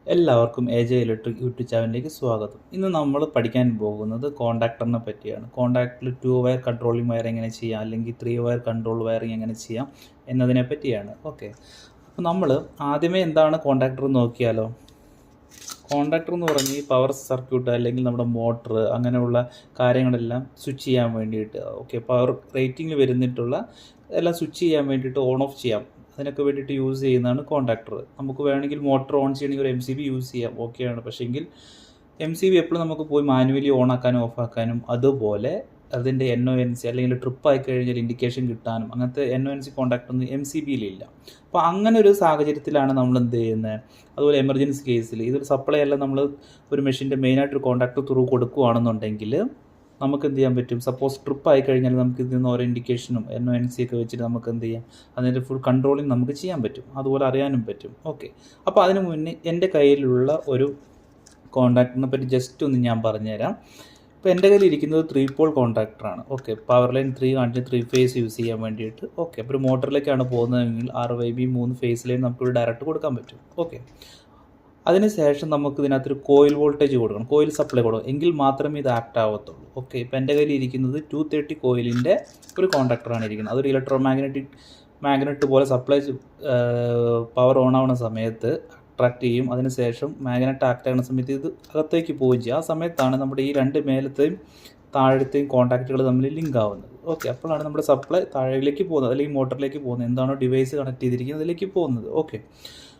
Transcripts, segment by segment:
എല്ലാവർക്കും AJ electric YouTube ചാനലിലേക്ക് സ്വാഗതം. ഇന്ന് നമ്മൾ പഠിക്കാൻ പോകുന്നത് കോണ്ടാക്ടറിനെ പറ്റിയാണ്. കോണ്ടാക്ടറിൽ 2 വയർ കൺട്രോളിംഗ് വയർ എങ്ങനെ ചെയ്യാം, അല്ലെങ്കിൽ 3 വയർ കൺട്രോൾ വയറിംഗ് എങ്ങനെ ചെയ്യാം എന്നതിനെ പറ്റിയാണ്. ഓക്കെ, അപ്പോൾ നമ്മൾ ആദ്യമേ എന്താണ് കോണ്ടാക്ടർ നോക്കിയാലോ. കോണ്ടാക്ടർ എന്ന് പറഞ്ഞ് ഈ പവർ സർക്യൂട്ട് അല്ലെങ്കിൽ നമ്മുടെ മോട്ടർ അങ്ങനെയുള്ള കാര്യങ്ങളെല്ലാം സ്വിച്ച് ചെയ്യാൻ വേണ്ടിയിട്ട്, ഓക്കെ, പവർ റേറ്റിംഗ് വരുന്നിട്ടുള്ള എല്ലാം സ്വിച്ച് ചെയ്യാൻ വേണ്ടിയിട്ട് ഓൺ ഓഫ് ചെയ്യാം. അതിനൊക്കെ വേണ്ടിയിട്ട് യൂസ് ചെയ്യുന്നതാണ് കോണ്ടാക്ടർ. നമുക്ക് വേണമെങ്കിൽ മോട്ടർ ഓൺ ചെയ്യണമെങ്കിൽ ഒരു MCB യൂസ് ചെയ്യാം, ഓക്കെയാണ്. പക്ഷേങ്കിൽ MCB എപ്പോഴും നമുക്ക് പോയി മാനുവലി ഓൺ ആക്കാനും ഓഫ് ആക്കാനും, അതുപോലെ അതിൻ്റെ NONC അല്ലെങ്കിൽ ട്രിപ്പ് ആയി കഴിഞ്ഞാൽ ഇൻഡിക്കേഷൻ കിട്ടാനും അങ്ങനത്തെ NONC കോണ്ടാക്ട് ഒന്നും MCBയിലില്ല. അപ്പോൾ അങ്ങനെ ഒരു സാഹചര്യത്തിലാണ് നമ്മൾ എന്ത് ചെയ്യുന്നത്. അതുപോലെ എമർജൻസി കേസിൽ ഇതൊരു സപ്ലൈ അല്ല, നമ്മൾ ഒരു മെഷീൻ്റെ മെയിനായിട്ടൊരു കോണ്ടാക്ട് ത്രൂ കൊടുക്കുകയാണെന്നുണ്ടെങ്കിൽ നമുക്ക് എന്ത് ചെയ്യാൻ പറ്റും. സപ്പോസ് ട്രിപ്പ് ആയി കഴിഞ്ഞാൽ നമുക്ക് ഇതിൽ നിന്ന് ഓരോ ഇൻഡിക്കേഷനും NONC ഒക്കെ വെച്ചിട്ട് നമുക്ക് എന്ത് ചെയ്യാം, അതിൻ്റെ ഫുൾ കൺട്രോളിങ് നമുക്ക് ചെയ്യാൻ പറ്റും, അതുപോലെ അറിയാനും പറ്റും. ഓക്കെ, അപ്പോൾ അതിന് മുന്നേ എൻ്റെ കയ്യിലുള്ള ഒരു കോണ്ടാക്ടറിനെ പറ്റി ജസ്റ്റ് ഒന്ന് ഞാൻ പറഞ്ഞുതരാം. ഇപ്പോൾ എൻ്റെ കയ്യിൽ ഇരിക്കുന്നത് 3 പോൾ കോണ്ടാക്ടറാണ്. ഓക്കെ, പവർ ലൈൻ 3 കാണിച്ച് 3 ഫേസ് യൂസ് ചെയ്യാൻ വേണ്ടിയിട്ട്. ഓക്കെ, അപ്പോൾ ഒരു മോട്ടറിലേക്കാണ് പോകുന്നതെങ്കിൽ RYB 3 ഫേസ് ലൈൻ നമുക്കൊരു ഡയറക്റ്റ് കൊടുക്കാൻ പറ്റും. ഓക്കെ, അതിനുശേഷം നമുക്ക് ഇതിനകത്തൊരു കോയിൽ വോൾട്ടേജ് കൊടുക്കണം, കോയിൽ സപ്ലൈ കൊടുക്കണം, എങ്കിൽ മാത്രമേ ഇത് ആക്ട് ആവത്തുള്ളൂ. ഓക്കെ, ഇപ്പോൾ എൻ്റെ കയ്യിൽ ഇരിക്കുന്നത് 230 കോയിലിൻ്റെ ഒരു കോണ്ടാക്ടറാണ് ഇരിക്കുന്നത്. അതൊരു മാഗ്നറ്റ് പോലെ സപ്ലൈ പവർ ഓൺ ആവുന്ന സമയത്ത് അട്രാക്ട് ചെയ്യും. അതിനുശേഷം മാഗ്നറ്റ് ആക്ട് ആകുന്ന സമയത്ത് ഇത് അകത്തേക്ക് പോവുകയും ചെയ്യും. ആ സമയത്താണ് നമ്മുടെ ഈ രണ്ട് മേലത്തെയും താഴത്തെയും കോണ്ടാക്റ്റുകൾ തമ്മിൽ ലിങ്ക് ആവുന്നത്. ഓക്കെ, അപ്പോഴാണ് നമ്മുടെ സപ്ലൈ താഴേക്ക് പോകുന്നത്, അല്ലെങ്കിൽ മോട്ടറിലേക്ക് പോകുന്നത്, എന്താണോ ഡിവൈസ് കണക്ട് ചെയ്തിരിക്കുന്നത് അതിലേക്ക് പോകുന്നത്. ഓക്കെ,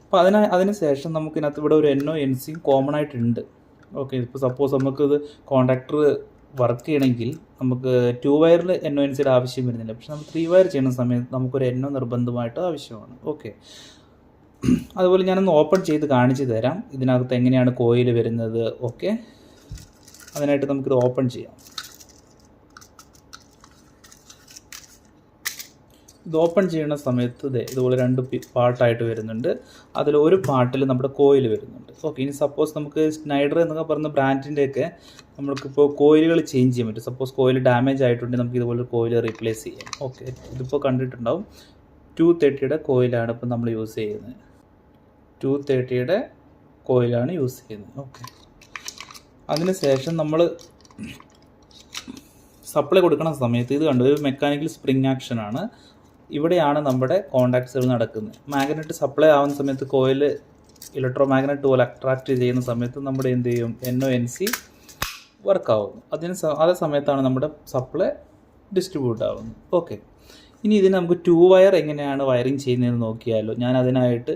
അപ്പോൾ അതിനുശേഷം നമുക്ക് ഇതിനകത്ത് ഇവിടെ ഒരു NONC കോമൺ ആയിട്ടുണ്ട്. ഓക്കെ, ഇപ്പോൾ സപ്പോസ് നമുക്കിത് കോണ്ടാക്ടർ വർക്ക് ചെയ്യണമെങ്കിൽ നമുക്ക് 2 വയറിൽ NONCയുടെ ആവശ്യം വരുന്നില്ല. പക്ഷെ നമ്മൾ 3 വയർ ചെയ്യുന്ന സമയത്ത് നമുക്കൊരു NO നിർബന്ധമായിട്ട് ആവശ്യമാണ്. ഓക്കെ, അതുപോലെ ഞാനൊന്ന് ഓപ്പൺ ചെയ്ത് കാണിച്ചു തരാം ഇതിനകത്ത് എങ്ങനെയാണ് കോയിൽ വരുന്നത്. ഓക്കെ, അതിനായിട്ട് നമുക്കിത് ഓപ്പൺ ചെയ്യാം. ഇത് ഓപ്പൺ ചെയ്യുന്ന സമയത്ത് ഇതുപോലെ 2 പാർട്ടായിട്ട് വരുന്നുണ്ട്. അതിൽ ഒരു പാർട്ടിൽ നമ്മുടെ കോയിൽ വരുന്നുണ്ട്. ഓക്കെ, ഇനി സപ്പോസ് നമുക്ക് സ്നൈഡർ എന്നൊക്കെ പറയുന്ന ബ്രാൻഡിൻ്റെയൊക്കെ നമുക്കിപ്പോൾ കോയിലുകൾ ചേഞ്ച് ചെയ്യാൻ പറ്റും. സപ്പോസ് കോയിൽ ഡാമേജ് ആയിട്ടുണ്ടെങ്കിൽ നമുക്ക് ഇതുപോലെ കോയിൽ റീപ്ലേസ് ചെയ്യാം. ഓക്കെ, ഇതിപ്പോൾ കണ്ടിട്ടുണ്ടാവും 230യുടെ കോയിലാണ് ഇപ്പോൾ നമ്മൾ യൂസ് ചെയ്യുന്നത്. 230യുടെ കോയിലാണ് യൂസ് ചെയ്യുന്നത്. ഓക്കെ, അതിനുശേഷം നമ്മൾ സപ്ലൈ കൊടുക്കുന്ന സമയത്ത് ഇത് കണ്ടു, ഒരു മെക്കാനിക്കൽ സ്പ്രിങ് ആക്ഷനാണ്. ഇവിടെയാണ് നമ്മുടെ കോണ്ടാക്ട്സുകൾ നടക്കുന്നത്. മാഗ്നറ്റ് സപ്ലൈ ആവുന്ന സമയത്ത് കോയിൽ ഇലക്ട്രോ മാഗ്നറ്റ് പോലെ അട്രാക്റ്റ് ചെയ്യുന്ന സമയത്ത് നമ്മുടെ എന്ത് ചെയ്യും, NONC വർക്കാവുന്നു. അതേ സമയത്താണ് നമ്മുടെ സപ്ലൈ ഡിസ്ട്രിബ്യൂട്ട് ആവുന്നത്. ഓക്കെ, ഇനി ഇതിന് നമുക്ക് 2 വയർ എങ്ങനെയാണ് വയറിങ് ചെയ്യുന്നതെന്ന് നോക്കിയാലോ. ഞാൻ അതിനായിട്ട്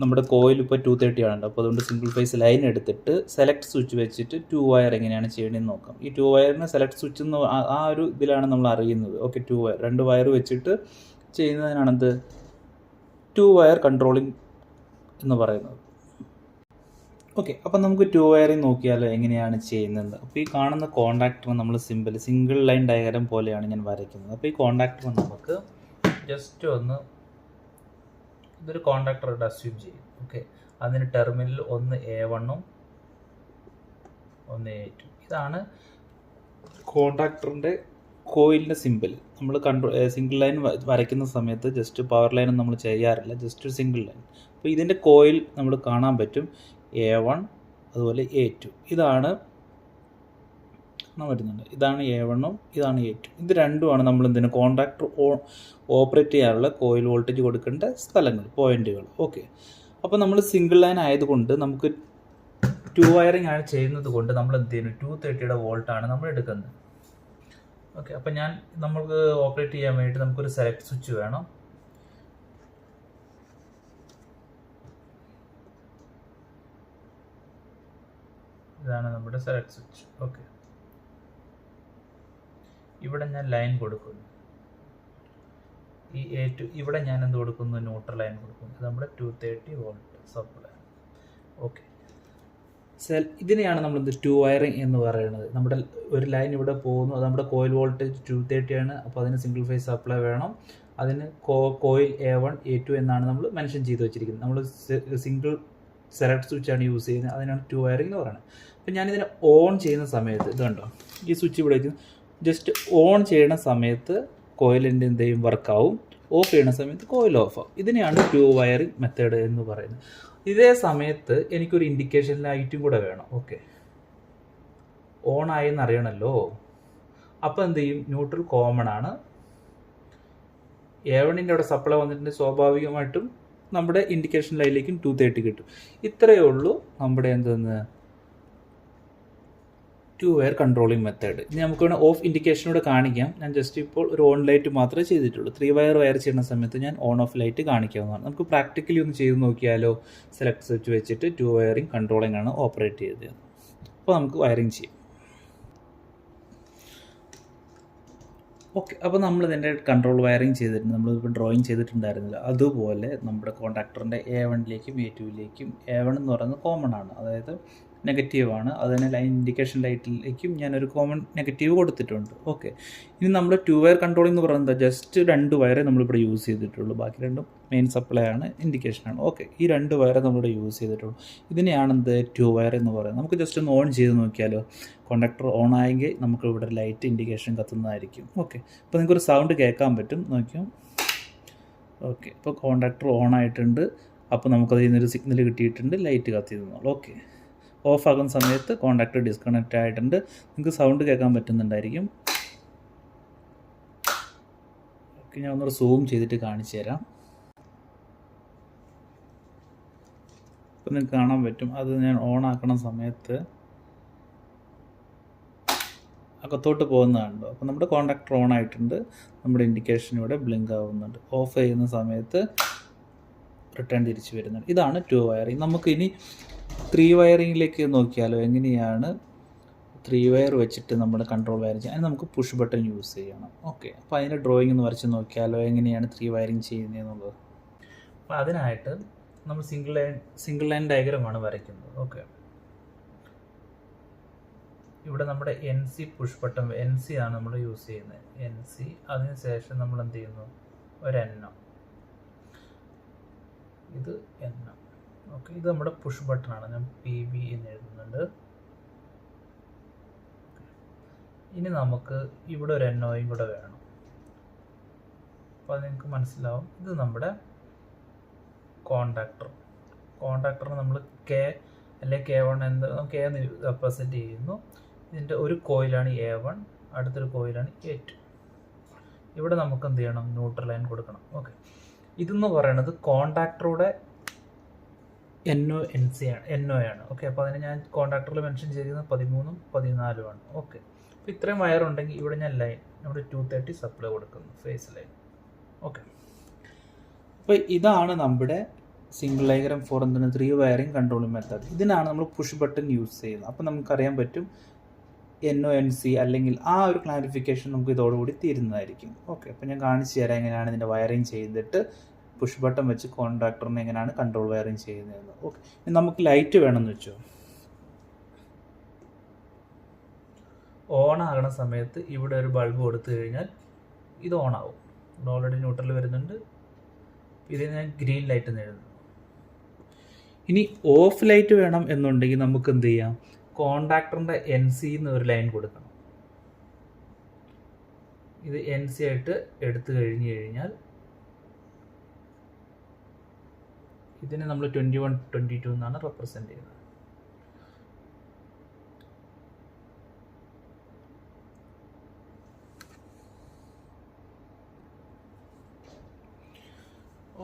നമ്മുടെ കോയിൽ ഇപ്പോൾ 230 ആണ്, അപ്പോൾ അതുകൊണ്ട് സിംഗിൾ ഫേസ് ലൈൻ എടുത്തിട്ട് സെലക്ട് സ്വിച്ച് വെച്ചിട്ട് 2 വയർ എങ്ങനെയാണ് ചെയ്യണമെന്ന് നോക്കാം. ഈ 2 വയറിന് സെലക്ട് സ്വിച്ച് എന്ന് ആ ഒരു ഇതിലാണ് നമ്മൾ അറിയുന്നത്. ഓക്കെ, 2 വയർ 2 വയർ വെച്ചിട്ട് ചെയ്യുന്നതിനാണത് 2 വയർ കൺട്രോളിങ് എന്ന് പറയുന്നത്. ഓക്കെ, അപ്പം നമുക്ക് 2 വയറിങ് നോക്കിയാലോ എങ്ങനെയാണ് ചെയ്യുന്നത്. അപ്പോൾ ഈ കാണുന്ന കോണ്ടാക്ടർ നമ്മൾ സിംഗിൾ ലൈൻ ഡയഗ്രാം പോലെയാണ് ഞാൻ വരയ്ക്കുന്നത്. അപ്പോൾ ഈ കോണ്ടാക്ടർ നമുക്ക് ജസ്റ്റ് ഒന്ന് ഇതൊരു കോണ്ടാക്ടറായിട്ട് അസ്യൂം ചെയ്യും. ഓക്കെ, അതിന് ടെർമിനൽ ഒന്ന് A1ഉം ഒന്ന് A2. ഇതാണ് കോണ്ടാക്ടറിൻ്റെ കോയിലിൻ്റെ സിമ്പിൾ. നമ്മൾ സിംഗിൾ ലൈൻ വരയ്ക്കുന്ന സമയത്ത് ജസ്റ്റ് പവർ ലൈൻ നമ്മൾ ചെയ്യാറില്ല, ജസ്റ്റ് ഒരു സിംഗിൾ ലൈൻ. അപ്പോൾ ഇതിൻ്റെ കോയിൽ നമ്മൾ കാണാൻ പറ്റും A1 അതുപോലെ A2. ഇതാണ് വരുന്നുണ്ട്. ഇതാണ് A1ഉം ഇതാണ് A2. ഇത് രണ്ടുമാണ് നമ്മൾ എന്തിനു കോണ്ടാക്ടർ ഓപ്പറേറ്റ് ചെയ്യാനുള്ള കോയിൽ വോൾട്ടേജ് കൊടുക്കേണ്ട സ്ഥലങ്ങൾ, പോയിന്റുകൾ. ഓക്കെ, അപ്പോൾ നമ്മൾ സിംഗിൾ ലൈൻ ആയതുകൊണ്ട് നമുക്ക് 2 വയറിംഗ് ആണ് ചെയ്യുന്നത് കൊണ്ട് നമ്മൾ എന്ത് ചെയ്യുന്നു, 230യുടെ വോൾട്ടാണ് നമ്മൾ എടുക്കുന്നത്. ഓക്കെ, അപ്പോൾ നമുക്ക് ഓപ്പറേറ്റ് ചെയ്യാൻ വേണ്ടിയിട്ട് നമുക്കൊരു സെലക്ട് സ്വിച്ച് വേണം. ഇതാണ് നമ്മുടെ സെലക്ട് സ്വിച്ച്. ഓക്കെ, ഇവിടെ ഞാൻ ലൈൻ കൊടുക്കുന്നു. ഈ A2 ഇവിടെ ഞാൻ എന്ത് കൊടുക്കുന്നു, ന്യൂട്രൽ ലൈൻ കൊടുക്കുന്നു. ഇത് നമ്മുടെ 230 വോൾട്ട് സപ്ലൈ. ഓക്കെ, ഇതിനെയാണ് നമ്മൾ 2 വയറിംഗ് എന്ന് പറയുന്നത്. നമ്മുടെ ഒരു ലൈൻ ഇവിടെ പോകുന്നു, അത് നമ്മുടെ കോയിൽ വോൾട്ടേജ് 230 ആണ്. അപ്പോൾ അതിന് സിംഗിൾ ഫേസ് സപ്ലൈ വേണം. അതിന് കോയിൽ A1 A2 എന്നാണ് നമ്മൾ മെൻഷൻ ചെയ്ത് വെച്ചിരിക്കുന്നത്. നമ്മൾ സിംഗിൾ സെലക്ട് സ്വിച്ചാണ് യൂസ് ചെയ്യുന്നത്, അതിനാണ് 2 വയറിംഗ് എന്ന് പറയുന്നത്. അപ്പോൾ ഞാനിതിനെ ഓൺ ചെയ്യുന്ന സമയത്ത് ഇത് കണ്ടോ, ഈ സ്വിച്ച് ഇവിടെ ജസ്റ്റ് ഓൺ ചെയ്യുന്ന സമയത്ത് കോയിലിൻ്റെ എന്തെയും വർക്കാവും. ഓഫ് ചെയ്യുന്ന സമയത്ത് കോയിൽ ഓഫ് ആവും. ഇതിനെയാണ് ടു വയറിംഗ് മെത്തേഡ് എന്ന് പറയുന്നത്. ഇതേ സമയത്ത് എനിക്കൊരു ഇൻഡിക്കേഷൻ ലൈറ്റും കൂടെ വേണം. ഓക്കെ, ഓൺ ആയെന്ന് അറിയണമല്ലോ. അപ്പോൾ എന്ത് ചെയ്യും? ന്യൂട്രൽ കോമൺ ആണ്. A1ൻ്റെ അവിടെ സപ്ലൈ വന്നിട്ടുണ്ട്, സ്വാഭാവികമായിട്ടും നമ്മുടെ ഇൻഡിക്കേഷൻ ലൈനിലേക്കും 230 കിട്ടും. ഇത്രയേ ഉള്ളൂ നമ്മുടെ എന്തെന്ന് ടു വയർ കൺട്രോളിങ് മെത്തേഡ്. ഇനി നമുക്ക് വേണം ഓഫ് ഇൻഡിക്കേഷനോട് കാണിക്കാം. ഞാൻ ജസ്റ്റ് ഇപ്പോൾ ഒരു ഓൺ ലൈറ്റ് മാത്രമേ ചെയ്തിട്ടുള്ളൂ. 3 വയർ ചെയ്യുന്ന സമയത്ത് ഞാൻ ഓൺ ഓഫ് ലൈറ്റ് കാണിക്കാവുന്നതാണ്. നമുക്ക് പ്രാക്ടിക്കലി ഒന്ന് ചെയ്ത് നോക്കിയാലോ. സെലക്ട് സ്വിച്ച് വെച്ചിട്ട് ടു വയറിംഗ് കൺട്രോളിംഗ് ആണ് ഓപ്പറേറ്റ് ചെയ്തത്. അപ്പോൾ നമുക്ക് വയറിംഗ് ചെയ്യാം. ഓക്കെ, അപ്പോൾ നമ്മളിതിൻ്റെ കൺട്രോൾ വയറിംഗ് ചെയ്തിട്ടുണ്ട്. നമ്മളിപ്പോൾ ഡ്രോയിങ് ചെയ്തിട്ടുണ്ടായിരുന്നില്ല. അതുപോലെ നമ്മുടെ കോൺടാക്ടറിൻ്റെ A1ലേക്കും A2ലേക്കും A1 എന്ന് പറയുന്നത് കോമൺ ആണ്, അതായത് നെഗറ്റീവാണ്. അതിന് ലൈൻ ഇൻഡിക്കേഷൻ ലൈറ്റിലേക്കും ഞാനൊരു കോമൺ നെഗറ്റീവ് കൊടുത്തിട്ടുണ്ട്. ഓക്കെ, ഇനി നമ്മൾ ടു വയർ കൺട്രോളിംഗ് എന്ന് പറയുന്നത് ജസ്റ്റ് 2 വയറേ നമ്മളിവിടെ യൂസ് ചെയ്തിട്ടുള്ളൂ. ബാക്കി രണ്ടും മെയിൻ സപ്ലൈ ആണ്, ഇൻഡിക്കേഷനാണ്. ഓക്കെ, ഈ 2 വയറേ നമ്മളിവിടെ യൂസ് ചെയ്തിട്ടുള്ളൂ. ഇതിനെയാണ് എന്ത് ടു വയർ എന്ന് പറയുന്നത്. നമുക്ക് ജസ്റ്റ് ഒന്ന് ഓൺ ചെയ്ത് നോക്കിയാലോ. കോൺടാക്ടർ ഓൺ ആയെങ്കിൽ നമുക്ക് ഇവിടെ ലൈറ്റ് ഇൻഡിക്കേഷൻ കത്തുന്നതായിരിക്കും. ഓക്കെ, അപ്പോൾ നിങ്ങൾക്കൊരു സൗണ്ട് കേൾക്കാൻ പറ്റും, നോക്കിയോ. ഓക്കെ, ഇപ്പോൾ കോൺടാക്ടർ ഓൺ ആയിട്ടുണ്ട്. അപ്പോൾ നമുക്കതിൽ നിന്നൊരു സിഗ്നൽ കിട്ടിയിട്ടുണ്ട്, ലൈറ്റ് കത്തി നിന്നോളൂ. ഓക്കെ, ഓഫ് ആകുന്ന സമയത്ത് കോൺടാക്ടർ ഡിസ്കണക്റ്റ് ആയിട്ടുണ്ട്. നിങ്ങൾക്ക് സൗണ്ട് കേൾക്കാൻ പറ്റുന്നുണ്ടായിരിക്കും. ഓക്കെ, ഞാൻ ഒന്നൊരു സൂം ചെയ്തിട്ട് കാണിച്ചു തരാം. അപ്പോൾ നിങ്ങൾക്ക് കാണാൻ പറ്റും. അത് ഞാൻ ഓൺ ആക്കണ സമയത്ത് അകത്തോട്ട് പോകുന്നതാണല്ലോ. അപ്പോൾ നമ്മുടെ കോൺടാക്ടർ ഓൺ ആയിട്ടുണ്ട്. നമ്മുടെ ഇൻഡിക്കേഷൻ ഇവിടെ ബ്ലിങ്ക് ആവുന്നുണ്ട്. ഓഫ് ചെയ്യുന്ന സമയത്ത് റിട്ടേൺ തിരിച്ച് വരുന്നുണ്ട്. ഇതാണ് ടു വയറിങ്. നമുക്കിനി 3 വയറിങ്ങിലേക്ക് നോക്കിയാലോ. എങ്ങനെയാണ് 3 വയർ വെച്ചിട്ട് നമ്മൾ കൺട്രോൾ വയർ ചെയ്യാൻ? അതിന് നമുക്ക് പുഷ് ബട്ടൺ യൂസ് ചെയ്യണം. ഓക്കെ, അപ്പോൾ അതിൻ്റെ ഡ്രോയിങ് ഒന്ന് വരച്ച് നോക്കിയാലോ എങ്ങനെയാണ് 3 വയറിങ് ചെയ്യുന്നതെന്നുള്ളത്. അപ്പോൾ അതിനായിട്ട് നമ്മൾ സിംഗിൾ ലൈൻ ഡയഗ്രമാണ് വരയ്ക്കുന്നത്. ഓക്കെ, ഇവിടെ നമ്മുടെ NC പുഷ് ബട്ടൺ NC ആണ് നമ്മൾ യൂസ് ചെയ്യുന്നത്. NC, അതിനുശേഷം നമ്മൾ എന്ത് ചെയ്യുന്നു? ഒരു NO, ഇത് NO. ഓക്കെ, ഇത് നമ്മുടെ പുഷ് ബട്ടണാണ്. ഞാൻ PB എന്ന് എഴുതുന്നുണ്ട്. ഇനി നമുക്ക് ഇവിടെ ഒരു NOയും കൂടെ വേണം. അപ്പോൾ അത് നിങ്ങൾക്ക് മനസ്സിലാവും. ഇത് നമ്മുടെ കോൺടാക്ടറിന് നമ്മൾ K അല്ലെങ്കിൽ K1 എന്ത് K എന്ന് റെപ്രസെൻറ്റ് ചെയ്യുന്നു. ഇതിൻ്റെ ഒരു കോയിലാണ് A1, അടുത്തൊരു കോയിലാണ് A2. ഇവിടെ നമുക്ക് എന്ത് ചെയ്യണം? ന്യൂട്രൽ ലൈൻ കൊടുക്കണം. ഓക്കെ, ഇതെന്ന് പറയുന്നത് കോൺടാക്ടറുടെ NO ആണ്. ഓക്കെ, അപ്പോൾ അതിന് ഞാൻ കോൺടാക്ടറിൽ മെൻഷൻ ചെയ്തിരുന്നത് 13ഉം 14ഉമാണ്. ഓക്കെ, അപ്പോൾ ഇത്രയും വയർ ഉണ്ടെങ്കിൽ ഇവിടെ ഞാൻ ലൈൻ നമ്മുടെ 230 സപ്ലൈ കൊടുക്കുന്നു, ഫേസ് ലൈൻ. ഓക്കെ, അപ്പോൾ ഇതാണ് നമ്മുടെ single diagram four 3 wiring controlling method. ഇതിനാണ് നമ്മൾ പുഷ് ബട്ടൺ യൂസ് ചെയ്യുന്നത്. അപ്പോൾ നമുക്കറിയാൻ പറ്റും NO NC അല്ലെങ്കിൽ ആ ഒരു ക്ലാരിഫിക്കേഷൻ നമുക്ക് ഇതോടുകൂടി തീരുന്നതായിരിക്കും. ഓക്കെ, അപ്പോൾ ഞാൻ കാണിച്ചു തരാം എങ്ങനെയാണ് ഇതിൻ്റെ വയറിംഗ് ചെയ്തിട്ട് പുഷ് ബട്ടൺ വെച്ച് കോൺടാക്ടറിനെ എങ്ങനെയാണ് കൺട്രോൾ വയറിംഗ് ചെയ്യുന്നതെന്ന്. ഓക്കെ, നമുക്ക് ലൈറ്റ് വേണമെന്ന് വെച്ചോ. ഓൺ ആകണ സമയത്ത് ഇവിടെ ഒരു ബൾബ് കൊടുത്തു കഴിഞ്ഞാൽ ഇത് ഓൺ ആവും. ഇവിടെ ഓൾറെഡി ന്യൂട്രൽ വരുന്നുണ്ട്. ഇതിന് ഞാൻ ഗ്രീൻ ലൈറ്റ് എന്ന് എഴുതുന്നു. ഇനി ഓഫ് ലൈറ്റ് വേണം എന്നുണ്ടെങ്കിൽ നമുക്ക് എന്ത് ചെയ്യാം? കോൺടാക്ടറിൻ്റെ NC എന്ന് ഒരു ലൈൻ കൊടുക്കണം. ഇത് NC ആയിട്ട് എടുത്തു കഴിഞ്ഞാൽ ഇതിനെ നമ്മൾ 21, 22 എന്നാണ് റെപ്രസെൻ്റ് ചെയ്യുന്നത്.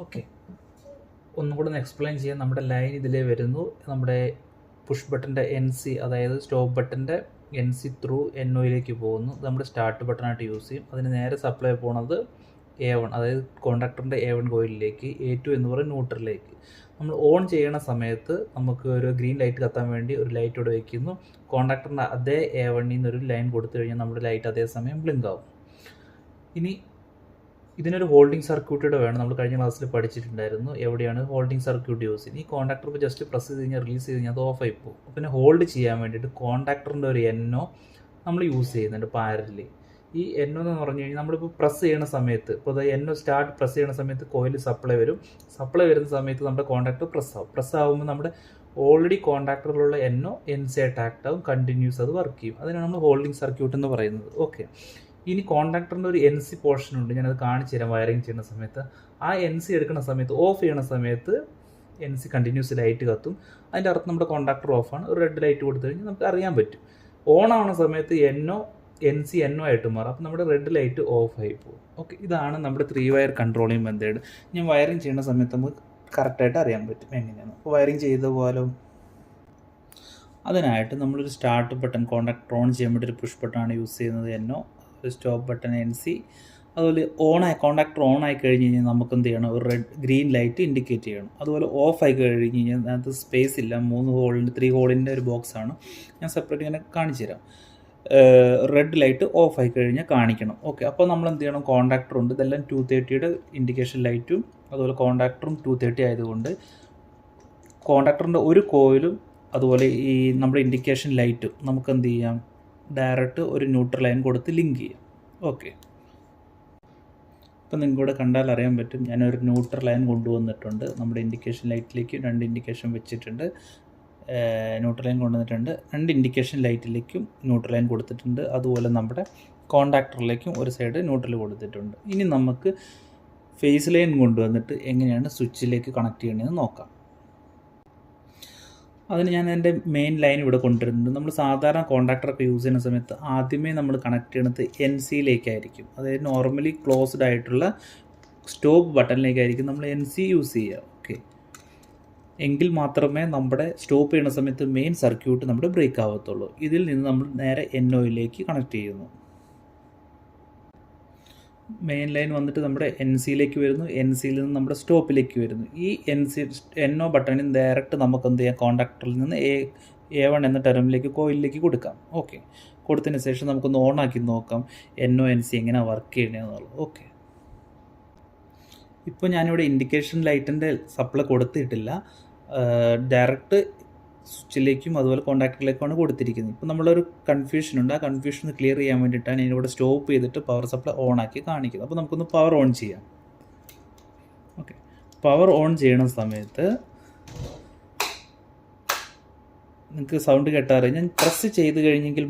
ഓക്കെ, ഒന്നും കൂടെ ഒന്ന് എക്സ്പ്ലെയിൻ ചെയ്യാം. നമ്മുടെ ലൈൻ ഇതിലേ വരുന്നു. നമ്മുടെ പുഷ് ബട്ടൻ്റെ NC, അതായത് സ്റ്റോപ്പ് ബട്ടൻ്റെ NC ത്രൂ NOയിലേക്ക് പോകുന്നു. നമ്മുടെ സ്റ്റാർട്ട് ബട്ടണായിട്ട് യൂസ് ചെയ്യും. അതിന് നേരെ സപ്ലൈ പോകുന്നത് A1, അതായത് കോൺടാക്ടറിൻ്റെ A1 കോയിലിലേക്ക്. A2 എന്ന് പറയുന്നത് ന്യൂട്രലിലേക്ക്. നമ്മൾ ഓൺ ചെയ്യണ സമയത്ത് നമുക്ക് ഒരു ഗ്രീൻ ലൈറ്റ് കത്താൻ വേണ്ടി ഒരു ലൈറ്റ് ഇവിടെ വയ്ക്കുന്നു. കോൺടാക്ടറിൻ്റെ അതേ A1ൽ നിന്നൊരു ലൈൻ കൊടുത്തു കഴിഞ്ഞാൽ നമ്മുടെ ലൈറ്റ് അതേസമയം ബ്ലിങ്ക് ആവും. ഇനി ഇതിനൊരു ഹോൾഡിംഗ് സർക്യൂട്ടൂടെ വേണം. നമ്മൾ കഴിഞ്ഞ ക്ലാസ്സിൽ പഠിച്ചിട്ടുണ്ടായിരുന്നു എവിടെയാണ് ഹോൾഡിംഗ് സർക്യൂട്ട് യൂസ് ചെയ്യുന്നത്. ഈ കോൺടാക്ടർ ഇപ്പോൾ ജസ്റ്റ് പ്രസ് ചെയ്ത് കഴിഞ്ഞാൽ റിലീസ് ചെയ്ത് കഴിഞ്ഞാൽ അത് ഓഫ് ആയി പോകും. പിന്നെ ഹോൾഡ് ചെയ്യാൻ വേണ്ടിയിട്ട് കോൺടാക്ടറിൻ്റെ ഒരു NO നമ്മൾ യൂസ് ചെയ്യുന്നുണ്ട് പാരലി. ഈ NO എന്ന് പറഞ്ഞു കഴിഞ്ഞാൽ നമ്മളിപ്പോൾ പ്രസ് ചെയ്യുന്ന സമയത്ത്, ഇപ്പോൾ NO സ്റ്റാർട്ട് പ്രസ് ചെയ്യുന്ന സമയത്ത് കോയിൽ സപ്ലൈ വരും. സപ്ലൈ വരുന്ന സമയത്ത് നമ്മുടെ കോൺടാക്ടർ പ്രസ് ആവും. പ്രസ് ആകുമ്പോൾ നമ്മുടെ ഓൾറെഡി കോൺടാക്ടറിലുള്ള NO NC ആയിട്ട് ആക്ട് ആവും, കണ്ടിന്യൂസ് അത് വർക്ക് ചെയ്യും. അതിനാണ് നമ്മൾ ഹോൾഡിംഗ് സർക്യൂട്ട് എന്ന് പറയുന്നത്. ഓക്കെ, ഇനി കോണ്ടാക്ടറിൻ്റെ ഒരു എൻ സി പോർഷൻ ഉണ്ട്, ഞാനത് കാണിച്ചു തരാം. വയറിങ് ചെയ്യുന്ന സമയത്ത് ആ എൻ സി എടുക്കുന്ന സമയത്ത്, ഓഫ് ചെയ്യണ സമയത്ത് എൻ സി കണ്ടിന്യൂസ് ലൈറ്റ് കത്തും. അതിൻ്റെ അർത്ഥം നമ്മുടെ കോണ്ടാക്ടർ ഓഫാണ്. ഒരു റെഡ് ലൈറ്റ് കൊടുത്തു കഴിഞ്ഞാൽ നമുക്ക് അറിയാൻ പറ്റും. ഓൺ ആവുന്ന സമയത്ത് എൻ സി എന്നോ ആയിട്ട് മാറും. അപ്പോൾ നമ്മുടെ റെഡ് ലൈറ്റ് ഓഫ് ആയി പോകും. ഓക്കെ, ഇതാണ് നമ്മുടെ 3 വയർ കൺട്രോളിങ് മെത്തേഡ്. ഞാൻ വയറിങ് ചെയ്യുന്ന സമയത്ത് നമുക്ക് കറക്റ്റായിട്ട് അറിയാൻ പറ്റും എങ്ങനെയാണ്. അപ്പോൾ വയറിങ് ചെയ്ത പോലെ അതിനായിട്ട് നമ്മളൊരു സ്റ്റാർട്ട് ബട്ടൺ, കോണ്ടാക്ടർ ഓൺ ചെയ്യാൻ വേണ്ടി ഒരു പുഷ് ബട്ടണാണ് യൂസ് ചെയ്യുന്നത് എന്നോ, ഒരു സ്റ്റോപ്പ് ബട്ടൺ എൻ സി. അതുപോലെ കോണ്ടാക്ടർ ഓൺ ആയി കഴിഞ്ഞ് കഴിഞ്ഞാൽ നമുക്ക് എന്ത് ചെയ്യണം, ഒരു ഗ്രീൻ ലൈറ്റ് ഇൻഡിക്കേറ്റ് ചെയ്യണം. അതുപോലെ ഓഫ് ആയി കഴിഞ്ഞ് കഴിഞ്ഞാൽ അതിനകത്ത് സ്പേസ് ഇല്ല, 3 ഹോളിൻ്റെ ഒരു ബോക്സാണ്. ഞാൻ സെപ്പറേറ്റ് ഇങ്ങനെ കാണിച്ചു തരാം. റെഡ് ലൈറ്റ് ഓഫ് ആയി കഴിഞ്ഞാൽ കാണിക്കണം. ഓക്കെ, അപ്പോൾ നമ്മൾ എന്ത് ചെയ്യണം, കോണ്ടാക്ടർ ഉണ്ട്, ഇതെല്ലാം 230 ഇൻഡിക്കേഷൻ ലൈറ്റും അതുപോലെ കോണ്ടാക്ടറും 230 ആയതുകൊണ്ട് കോണ്ടാക്ടറിൻ്റെ ഒരു കോയിലും അതുപോലെ ഈ നമ്മുടെ ഇൻഡിക്കേഷൻ ലൈറ്റും നമുക്ക് എന്ത് ചെയ്യാം, ഡയറക്റ്റ് ഒരു ന്യൂട്രൽ ലൈൻ കൊടുത്ത് ലിങ്ക് ചെയ്യാം. ഓക്കെ, ഇപ്പം നിങ്ങൾക്കിവിടെ കണ്ടാൽ അറിയാൻ പറ്റും, ഞാനൊരു ന്യൂട്രൽ ലൈൻ കൊണ്ടുവന്നിട്ടുണ്ട്. നമ്മുടെ ഇൻഡിക്കേഷൻ ലൈറ്റിലേക്ക് 2 ഇൻഡിക്കേഷൻ വെച്ചിട്ടുണ്ട്, ന്യൂട്രൽ ലൈൻ കൊണ്ടുവന്നിട്ടുണ്ട്. 2 ഇൻഡിക്കേഷൻ ലൈറ്റിലേക്കും ന്യൂട്രൽ ലൈൻ കൊടുത്തിട്ടുണ്ട്. അതുപോലെ നമ്മുടെ കോണ്ടാക്ടറിലേക്കും ഒരു സൈഡ് ന്യൂട്രൽ കൊടുത്തിട്ടുണ്ട്. ഇനി നമുക്ക് ഫേസ് ലൈൻ കൊണ്ടുവന്നിട്ട് എങ്ങനെയാണ് സ്വിച്ചിലേക്ക് കണക്ട് ചെയ്യണമെന്ന് നോക്കാം. അതിന് ഞാൻ എൻ്റെ മെയിൻ ലൈൻ ഇവിടെ കൊണ്ടുവരുന്നുണ്ട്. നമ്മൾ സാധാരണ കോണ്ടാക്ടറൊക്കെ യൂസ് ചെയ്യുന്ന സമയത്ത് ആദ്യമേ നമ്മൾ കണക്ട് ചെയ്യുന്നത് എൻ സിയിലേക്കായിരിക്കും. അതായത് നോർമലി ക്ലോസ്ഡ് ആയിട്ടുള്ള സ്റ്റോപ്പ് ബട്ടണിലേക്കായിരിക്കും നമ്മൾ എൻ സി യൂസ് ചെയ്യുക. ഓക്കെ, എങ്കിൽ മാത്രമേ നമ്മുടെ സ്റ്റോപ്പ് ചെയ്യുന്ന സമയത്ത് മെയിൻ സർക്യൂട്ട് നമ്മുടെ ബ്രേക്ക് ആവത്തുള്ളൂ. ഇതിൽ നിന്ന് നമ്മൾ നേരെ എൻ ഒയിലേക്ക് കണക്ട് ചെയ്യുന്നു. മെയിൻ ലൈൻ വന്നിട്ട് നമ്മുടെ എൻ സിയിലേക്ക് വരുന്നു, എൻ സിയിൽ നിന്ന് നമ്മുടെ സ്റ്റോപ്പിലേക്ക് വരുന്നു. ഈ എൻ ഒ ബട്ടണിൽ ഡയറക്റ്റ് നമുക്ക് എന്ത് ചെയ്യാം, കോണ്ടാക്ടറിൽ നിന്ന് A1 എന്ന ടെർമിലേക്ക് കോയിലിലേക്ക് കൊടുക്കാം. ഓക്കെ, കൊടുത്തതിന് ശേഷം നമുക്കൊന്ന് ഓണാക്കി നോക്കാം എൻ ഒ എൻ സി എങ്ങനെയാണ് വർക്ക് ചെയ്യണമെന്നുള്ളത്. ഓക്കെ, ഇപ്പോൾ ഞാനിവിടെ ഇൻഡിക്കേഷൻ ലൈറ്റിൻ്റെ സപ്ലൈ കൊടുത്തിട്ടില്ല, ഡയറക്റ്റ് സ്വിച്ചിലേക്കും അതുപോലെ കോണ്ടാക്ടറിലേക്കുമാണ് കൊടുത്തിരിക്കുന്നത്. ഇപ്പോൾ നമ്മളൊരു കൺഫ്യൂഷൻ ഉണ്ട്, ആ കൺഫ്യൂഷൻ ക്ലിയർ ചെയ്യാൻ വേണ്ടിയിട്ടാണ് ഞാനിവിടെ സ്റ്റോപ്പ് ചെയ്തിട്ട് പവർ സപ്ലൈ ഓൺ ആക്കി കാണിക്കുന്നത്. അപ്പോൾ നമുക്കൊന്ന് പവർ ഓൺ ചെയ്യാം. ഓക്കെ, പവർ ഓൺ ചെയ്യണ സമയത്ത് നിങ്ങൾക്ക് സൗണ്ട് കേട്ടാൽ ഞാൻ പ്രസ് ചെയ്ത് കഴിഞ്ഞെങ്കിൽ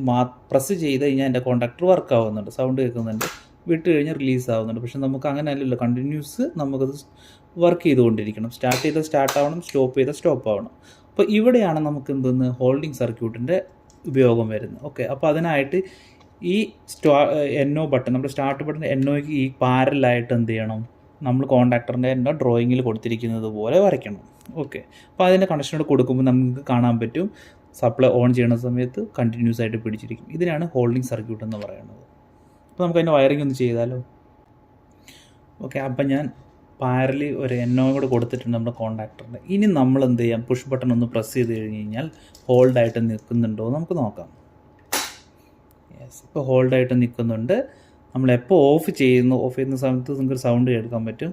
പ്രസ് ചെയ്ത് കഴിഞ്ഞാൽ എൻ്റെ കോണ്ടാക്ടർ വർക്ക് ആവുന്നുണ്ട്, സൗണ്ട് കേൾക്കുന്നുണ്ട്, വിട്ട് കഴിഞ്ഞാൽ റിലീസ് ആവുന്നുണ്ട്. പക്ഷെ നമുക്ക് അങ്ങനെ അല്ലല്ലോ, കണ്ടിന്യൂസ് നമുക്കത് വർക്ക് ചെയ്തുകൊണ്ടിരിക്കണം. സ്റ്റാർട്ട് ചെയ്താൽ സ്റ്റാർട്ട് ആവണം, സ്റ്റോപ്പ് ചെയ്താൽ സ്റ്റോപ്പ് ആവണം. അപ്പോൾ ഇവിടെയാണ് നമുക്ക് എന്തെന്ന് ഹോൾഡിംഗ് സർക്യൂട്ടിൻ്റെ ഉപയോഗം വരുന്നത്. ഓക്കെ, അപ്പോൾ അതിനായിട്ട് ഈ എന്നോ ബട്ടൺ, നമ്മുടെ സ്റ്റാർട്ട് ബട്ടൺ എന്നോയ്ക്ക് ഈ പാരലായിട്ട് എന്ത് ചെയ്യണം, നമ്മൾ കോണ്ടാക്ടറിൻ്റെ എന്നോ ഡ്രോയിങ്ങിൽ കൊടുത്തിരിക്കുന്നത് പോലെ വരയ്ക്കണം. ഓക്കെ, അപ്പോൾ അതിൻ്റെ കണക്ഷനോട് കൊടുക്കുമ്പോൾ നമുക്ക് കാണാൻ പറ്റും സപ്ലൈ ഓൺ ചെയ്യുന്ന സമയത്ത് കണ്ടിന്യൂസ് ആയിട്ട് പിടിച്ചിരിക്കും. ഇതിനാണ് ഹോൾഡിംഗ് സർക്യൂട്ട് എന്ന് പറയുന്നത്. അപ്പോൾ നമുക്ക് അതിൻ്റെ വയറിംഗ് ഒന്ന് ചെയ്താലോ. ഓക്കെ, അപ്പം ഞാൻ പാരലി ഒരു എന്നോ കൂടെ കൊടുത്തിട്ടുണ്ട് നമ്മുടെ കോണ്ടാക്ടറിൻ്റെ. ഇനി നമ്മൾ എന്ത് ചെയ്യാം, പുഷ് ബട്ടൺ ഒന്ന് പ്രസ് ചെയ്ത് കഴിഞ്ഞ് കഴിഞ്ഞാൽ ഹോൾഡായിട്ട് നിൽക്കുന്നുണ്ടോ നമുക്ക് നോക്കാം. യെസ്, ഇപ്പോൾ ഹോൾഡായിട്ട് നിൽക്കുന്നുണ്ട്. നമ്മളെപ്പോൾ ഓഫ് ചെയ്യുന്ന സമയത്ത് നിങ്ങൾക്ക് സൗണ്ട് കേൾക്കാൻ പറ്റും.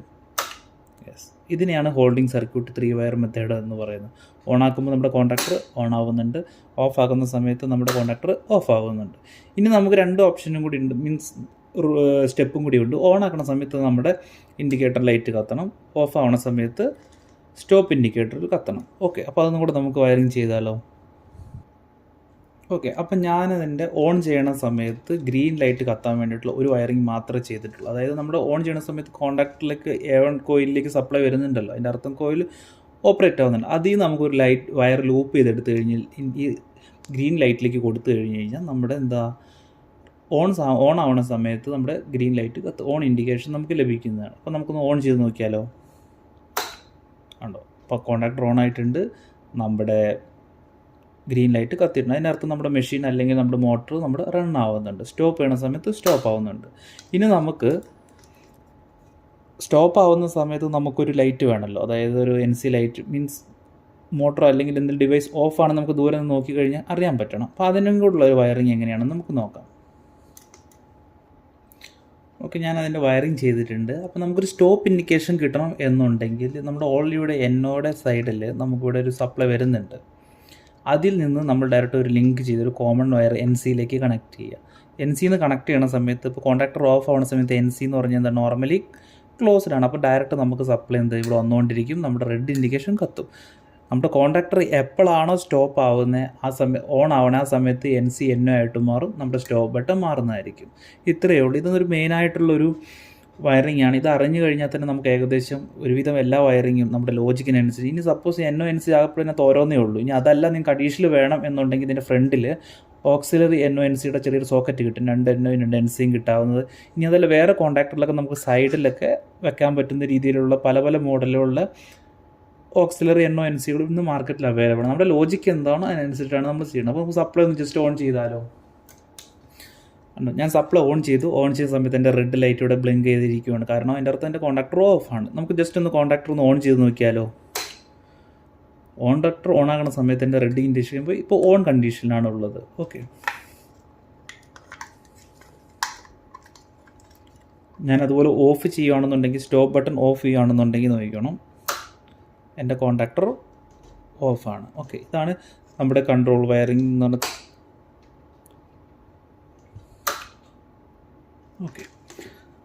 യെസ്, ഇതിനെയാണ് ഹോൾഡിംഗ് സർക്യൂട്ട് 3 വയർ മെത്തേഡ് എന്ന് പറയുന്നത്. ഓൺ ആക്കുമ്പോൾ നമ്മുടെ കോണ്ടാക്ടർ ഓൺ ആവുന്നുണ്ട്, ഓഫ് ആക്കുന്ന സമയത്ത് നമ്മുടെ കോണ്ടാക്ടർ ഓഫ് ആവുന്നുണ്ട്. ഇനി നമുക്ക് 2 ഓപ്ഷനും കൂടി ഉണ്ട്, മീൻസ് സ്റ്റെപ്പും കൂടി ഉണ്ട്. ഓൺ ആക്കുന്ന സമയത്ത് നമ്മുടെ ഇൻഡിക്കേറ്റർ ലൈറ്റ് കത്തണം, ഓഫ് ആവുന്ന സമയത്ത് സ്റ്റോപ്പ് ഇൻഡിക്കേറ്റർ കത്തണം. ഓക്കെ, അപ്പോൾ അതൊന്നും കൂടെ നമുക്ക് വയറിങ് ചെയ്താലോ. ഓക്കെ, അപ്പം ഞാനതിൻ്റെ ഓൺ ചെയ്യണ സമയത്ത് ഗ്രീൻ ലൈറ്റ് കത്താൻ വേണ്ടിയിട്ടുള്ള ഒരു വയറിങ് മാത്രമേ ചെയ്തിട്ടുള്ളൂ. അതായത് നമ്മുടെ ഓൺ ചെയ്യണ സമയത്ത് കോണ്ടാക്ടറിലേക്ക് A1 കോയിലിലേക്ക് സപ്ലൈ വരുന്നുണ്ടല്ലോ, അതിൻ്റെ അർത്ഥം കോയിൽ ഓപ്പറേറ്റ് ആവുന്നുണ്ട്. അതിൽ നിന്ന് നമുക്കൊരു വയർ ലൂപ്പ് ചെയ്തെടുത്ത് കഴിഞ്ഞാൽ ഈ ഗ്രീൻ ലൈറ്റിലേക്ക് കൊടുത്തു കഴിഞ്ഞ് കഴിഞ്ഞാൽ നമ്മുടെ എന്താ ഓൺ ആവുന്ന സമയത്ത് നമ്മുടെ ഗ്രീൻ ലൈറ്റ് ഓൺ ഇൻഡിക്കേഷൻ നമുക്ക് ലഭിക്കുന്നതാണ്. അപ്പോൾ നമുക്കൊന്ന് ഓൺ ചെയ്ത് നോക്കിയാലോ. ഉണ്ടോ, അപ്പോൾ കോണ്ടാക്ടർ ഓൺ ആയിട്ടുണ്ട്, നമ്മുടെ ഗ്രീൻ ലൈറ്റ് കത്തിയിട്ടുണ്ട്. അതിൻ്റെ അർത്ഥം നമ്മുടെ മെഷീൻ അല്ലെങ്കിൽ നമ്മുടെ മോട്ടർ നമ്മുടെ റൺ ആവുന്നുണ്ട്. സ്റ്റോപ്പ് ചെയ്യുന്ന സമയത്ത് സ്റ്റോപ്പ് ആവുന്നുണ്ട്. ഇനി നമുക്ക് സ്റ്റോപ്പ് ആവുന്ന സമയത്ത് നമുക്കൊരു ലൈറ്റ് വേണമല്ലോ, അതായത് ഒരു എൻ സി ലൈറ്റ്, മീൻസ് മോട്ടറോ അല്ലെങ്കിൽ എന്തെങ്കിലും ഡിവൈസ് ഓഫാണ് നമുക്ക് ദൂരെ നിന്ന് നോക്കിക്കഴിഞ്ഞാൽ അറിയാൻ പറ്റണം. അപ്പോൾ അതിനും കൂടെയുള്ള ഒരു വയറിങ് എങ്ങനെയാണെന്ന് നമുക്ക് നോക്കാം. ഓക്കെ, ഞാൻ അതിൻ്റെ വയറിങ് ചെയ്തിട്ടുണ്ട്. അപ്പോൾ നമുക്കൊരു സ്റ്റോപ്പ് ഇൻഡിക്കേഷൻ കിട്ടണം എന്നുണ്ടെങ്കിൽ നമ്മുടെ ഓൾറെഡിയുടെ എന്നോടെ സൈഡിൽ നമുക്കിവിടെ ഒരു സപ്ലൈ വരുന്നുണ്ട്. അതിൽ നിന്ന് നമ്മൾ ഡയറക്റ്റ് ഒരു ലിങ്ക് ചെയ്തൊരു കോമൺ വയർ എൻ സിയിലേക്ക് കണക്ട് ചെയ്യുക. എൻ സിന്ന് കണക്ട് ചെയ്യണ സമയത്ത് ഇപ്പോൾ കോണ്ടാക്ടർ ഓഫ് ആവുന്ന സമയത്ത് എൻ സി എന്ന് പറഞ്ഞാൽ എന്താ, നോർമലി ക്ലോസ്ഡ് ആണ്. അപ്പോൾ ഡയറക്റ്റ് നമുക്ക് സപ്ലൈ എന്താ ഇവിടെ വന്നുകൊണ്ടിരിക്കും, നമ്മുടെ റെഡ് ഇൻഡിക്കേഷൻ കത്തും. നമ്മുടെ കോണ്ടാക്ടർ എപ്പോഴാണോ സ്റ്റോപ്പ് ആവുന്നത് ആ സമയം ഓൺ ആവണേ ആ സമയത്ത് NC NO ആയിട്ട് മാറും, നമ്മുടെ സ്റ്റോപ്പ് ബട്ടൺ മാറുന്നതായിരിക്കും. ഇത്രയേ ഉള്ളൂ. ഇതൊരു മെയിനായിട്ടുള്ളൊരു വയറിംഗ് ആണ്. ഇത് അറിഞ്ഞു കഴിഞ്ഞാൽ തന്നെ നമുക്ക് ഏകദേശം ഒരുവിധം എല്ലാ വയറിങ്ങും നമ്മുടെ ലോജിക്കിനനുസരിച്ച്. ഇനി സപ്പോസ് NO NC ആകപ്പെടുന്നതിനകത്ത് ഓരോന്നേ ഉള്ളൂ. ഇനി അതല്ല നിങ്ങൾക്ക് അഡീഷണൽ വേണം എന്നുണ്ടെങ്കിൽ ഇതിൻ്റെ ഫ്രണ്ടിൽ ഓക്സിലറി NO NCയുടെ ചെറിയൊരു സോക്കറ്റ് കിട്ടും, 2 NO 2 NCയും കിട്ടാവുന്നത്. ഇനി അതല്ല വേറെ കോണ്ടാക്ടറിലൊക്കെ നമുക്ക് സൈഡിലൊക്കെ വെക്കാൻ പറ്റുന്ന രീതിയിലുള്ള പല പല മോഡലുള്ള ഓക്സിലറി NO NCകളും ഇന്ന് മാർക്കറ്റിൽ അവൈലബിൾ ആണ്. നമ്മുടെ ലോജിക്ക് എന്താണോ അതിനനുസരിച്ചാണ് നമ്മൾ ചെയ്യുന്നത്. അപ്പോൾ നമുക്ക് സപ്ലൈ ഒന്ന് ജസ്റ്റ് ഓൺ ചെയ്താലോ? ഞാൻ സപ്ലൈ ഓൺ ചെയ്ത സമയത്ത് എൻ്റെ റെഡ് ലൈറ്റ് ഇവിടെ ബ്ലിങ്ക് ചെയ്തിരിക്കുകയാണ്. കാരണം അതിൻ്റെ അർത്ഥം എൻ്റെ കോണ്ടാക്ടർ ഓഫ് ആണ്. നമുക്ക് ജസ്റ്റ് ഒന്ന് കോണ്ടാക്ടർ ഒന്ന് ഓൺ ചെയ്ത് നോക്കിയാലോ? കോണ്ടാക്ടർ ഓൺ ആകുന്ന സമയത്ത് എൻ്റെ റെഡ് ഇൻഡിക്കേഷൻ ചെയ്യുമ്പോൾ ഇപ്പോൾ ഓൺ കണ്ടീഷനിലാണ് ഉള്ളത്. ഓക്കെ, ഞാൻ അതുപോലെ ഓഫ് ചെയ്യുകയാണെന്നുണ്ടെങ്കിൽ, സ്റ്റോപ്പ് ബട്ടൺ ഓഫ് ചെയ്യുകയാണെന്നുണ്ടെങ്കിൽ നോക്കണം, എൻ്റെ കോണ്ടാക്ടർ ഓഫാണ്. ഓക്കെ, ഇതാണ് നമ്മുടെ കൺട്രോൾ വയറിംഗ് എന്ന് പറഞ്ഞത്. ഓക്കെ,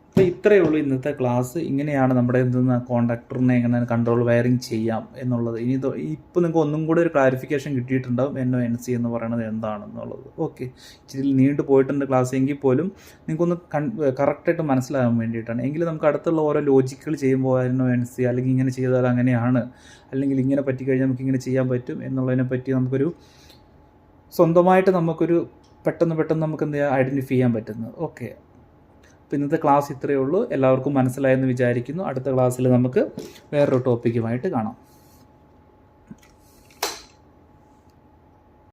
അപ്പോൾ ഇത്രയേ ഉള്ളൂ ഇന്നത്തെ ക്ലാസ്. ഇങ്ങനെയാണ് നമ്മുടെ എന്തെന്ന് കോണ്ടാക്ടറിനെ എങ്ങനെ കൺട്രോൾ വയറിംഗ് ചെയ്യാം എന്നുള്ളത്. ഇനി ഇപ്പോൾ നിങ്ങൾക്ക് ഒന്നും കൂടെ ഒരു ക്ലാരിഫിക്കേഷൻ കിട്ടിയിട്ടുണ്ടാവും NO NC എന്ന് പറയുന്നത് എന്താണെന്നുള്ളത്. ഓക്കെ, ഇച്ചിരി നീണ്ടു പോയിട്ടുണ്ട് ക്ലാസ്, എങ്കിൽ പോലും നിങ്ങൾക്കൊന്ന് കറക്റ്റായിട്ട് മനസ്സിലാകാൻ വേണ്ടിയിട്ടാണ്. എങ്കിലും നമുക്ക് അടുത്തുള്ള ഓരോ ലോജിക്കുകൾ ചെയ്യുമ്പോൾ NO NC അല്ലെങ്കിൽ ഇങ്ങനെ ചെയ്താൽ അങ്ങനെയാണ്, അല്ലെങ്കിൽ ഇങ്ങനെ പറ്റിക്കഴിഞ്ഞാൽ നമുക്ക് ഇങ്ങനെ ചെയ്യാൻ പറ്റും എന്നുള്ളതിനെ പറ്റി നമുക്കൊരു സ്വന്തമായിട്ട് നമുക്കൊരു പെട്ടെന്ന് നമുക്ക് എന്ത് ചെയ്യാം, ഐഡൻറ്റിഫൈ ചെയ്യാൻ പറ്റുന്നത്. ഓക്കെ, അപ്പോൾ ഇന്നത്തെ ക്ലാസ് ഇത്രയേ ഉള്ളൂ. എല്ലാവർക്കും മനസ്സിലായെന്ന് വിചാരിക്കുന്നു. അടുത്ത ക്ലാസ്സിൽ നമുക്ക് വേറൊരു ടോപ്പിക്കുമായിട്ട് കാണാം.